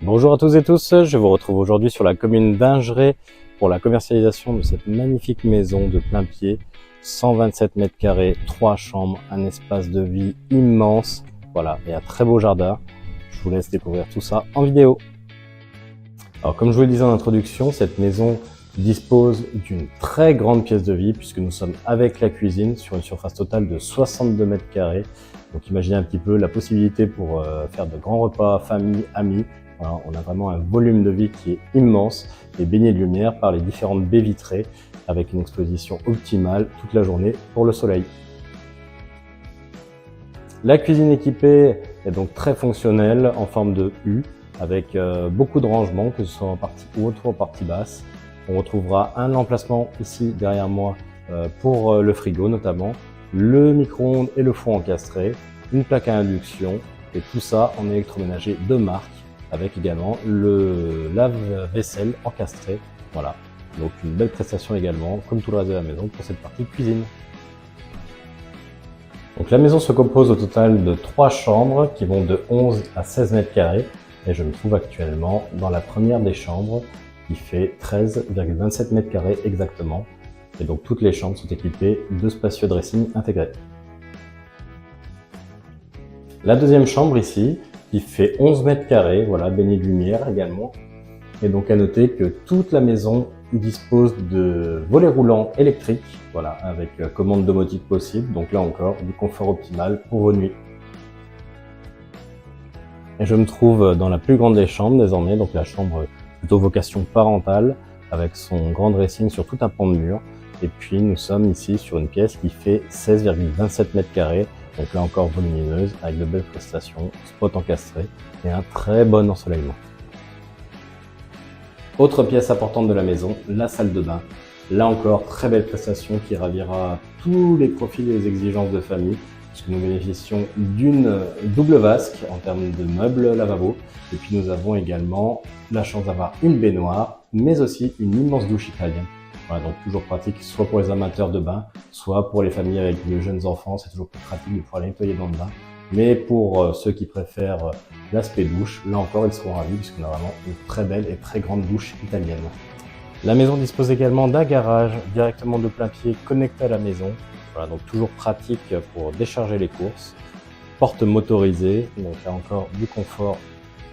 Bonjour à tous et tous, je vous retrouve aujourd'hui sur la commune d'Ingeré pour la commercialisation de cette magnifique maison de plein pied, 127 mètres carrés, 3 chambres, un espace de vie immense, voilà, et un très beau jardin. Je vous laisse découvrir tout ça en vidéo. Alors comme je vous le disais en introduction, cette maison dispose d'une très grande pièce de vie puisque nous sommes avec la cuisine sur une surface totale de 62 mètres carrés. Donc imaginez un petit peu la possibilité pour faire de grands repas, famille, amis. Voilà, on a vraiment un volume de vie qui est immense et baigné de lumière par les différentes baies vitrées avec une exposition optimale toute la journée pour le soleil. La cuisine équipée est donc très fonctionnelle en forme de U avec beaucoup de rangements, que ce soit en partie haute ou en partie basse. On retrouvera un emplacement ici derrière moi pour le frigo notamment, le micro-ondes et le four encastré, une plaque à induction et tout ça en électroménager de marque avec également le lave-vaisselle encastré. Voilà, donc une belle prestation également comme tout le reste de la maison pour cette partie cuisine. Donc la maison se compose au total de 3 chambres qui vont de 11 à 16 mètres carrés et je me trouve actuellement dans la première des chambres qui fait 13,27 mètres carrés exactement. Et donc toutes les chambres sont équipées de spacieux dressing intégrés. La deuxième chambre ici, qui fait 11 mètres carrés, voilà, baignée de lumière également. Et donc à noter que toute la maison dispose de volets roulants électriques, voilà, avec commande domotique possible. Donc là encore, du confort optimal pour vos nuits. Et je me trouve dans la plus grande des chambres désormais, donc la chambre plutôt vocation parentale, avec son grand dressing sur tout un pan de mur. Et puis nous sommes ici sur une pièce qui fait 16,27 mètres carrés, donc là encore volumineuse, avec de belles prestations, spot encastré et un très bon ensoleillement. Autre pièce importante de la maison, la salle de bain. Là encore, très belle prestation qui ravira tous les profils et les exigences de famille, puisque nous bénéficions d'une double vasque en termes de meubles lavabo. Et puis nous avons également la chance d'avoir une baignoire, mais aussi une immense douche italienne. Voilà, donc toujours pratique, soit pour les amateurs de bain, soit pour les familles avec de jeunes enfants, c'est toujours plus pratique de pouvoir les nettoyer dans le bain. Mais pour ceux qui préfèrent l'aspect douche, là encore ils seront ravis puisqu'on a vraiment une très belle et très grande douche italienne. La maison dispose également d'un garage directement de plein pied connecté à la maison. Voilà, donc toujours pratique pour décharger les courses. Porte motorisée, donc là encore du confort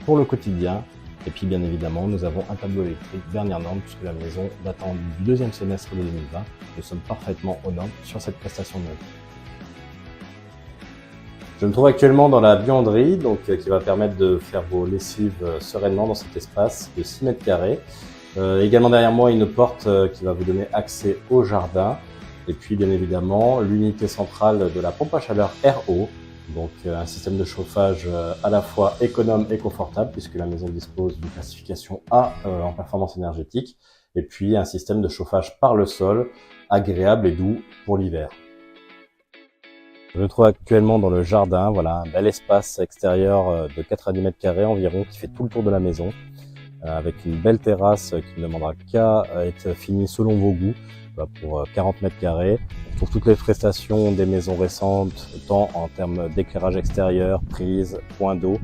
pour le quotidien. Et puis bien évidemment, nous avons un tableau électrique dernière norme puisque la maison datant du deuxième semestre de 2020. Nous sommes parfaitement aux normes sur cette prestation neuve. Je me trouve actuellement dans la buanderie, donc qui va permettre de faire vos lessives sereinement dans cet espace de 6 mètres carrés. Également derrière moi, une porte qui va vous donner accès au jardin. Et puis bien évidemment, l'unité centrale de la pompe à chaleur RO. Donc un système de chauffage à la fois économe et confortable puisque la maison dispose d'une classification A en performance énergétique et puis un système de chauffage par le sol agréable et doux pour l'hiver. Je me trouve actuellement dans le jardin, voilà, un bel espace extérieur de 90 mètres carrés environ qui fait tout le tour de la maison avec une belle terrasse qui ne demandera qu'à être finie selon vos goûts. Pour 40 mètres carrés. On trouve toutes les prestations des maisons récentes, tant en termes d'éclairage extérieur, prise, point d'eau.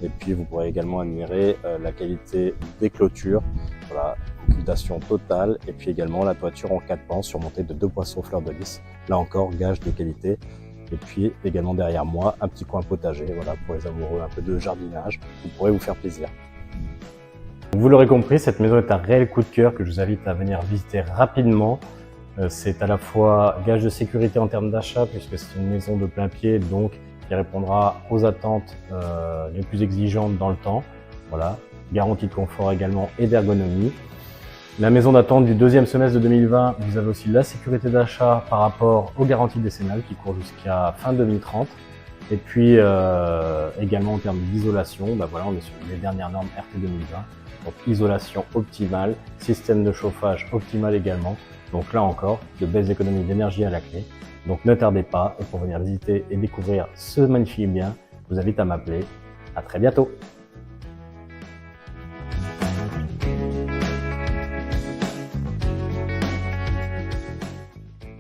Et puis vous pourrez également admirer la qualité des clôtures, voilà, occultation totale. Et puis également la toiture en 4 pans surmontée de 2 poissons fleurs de lys. Là encore, gage de qualité. Et puis également derrière moi, un petit coin potager, voilà, pour les amoureux un peu de jardinage. Vous pourrez vous faire plaisir. Vous l'aurez compris, cette maison est un réel coup de cœur que je vous invite à venir visiter rapidement. C'est à la fois gage de sécurité en termes d'achat puisque c'est une maison de plein pied donc qui répondra aux attentes les plus exigeantes dans le temps. Voilà, garantie de confort également et d'ergonomie. La maison d'attente du deuxième semestre de 2020, vous avez aussi la sécurité d'achat par rapport aux garanties décennales qui courent jusqu'à fin 2030. Et puis également en termes d'isolation, voilà, on est sur les dernières normes RT 2020. Donc isolation optimale, système de chauffage optimal également. Donc là encore, de belles économies d'énergie à la clé. Donc ne tardez pas, et pour venir visiter et découvrir ce magnifique bien, je vous invite à m'appeler. À très bientôt.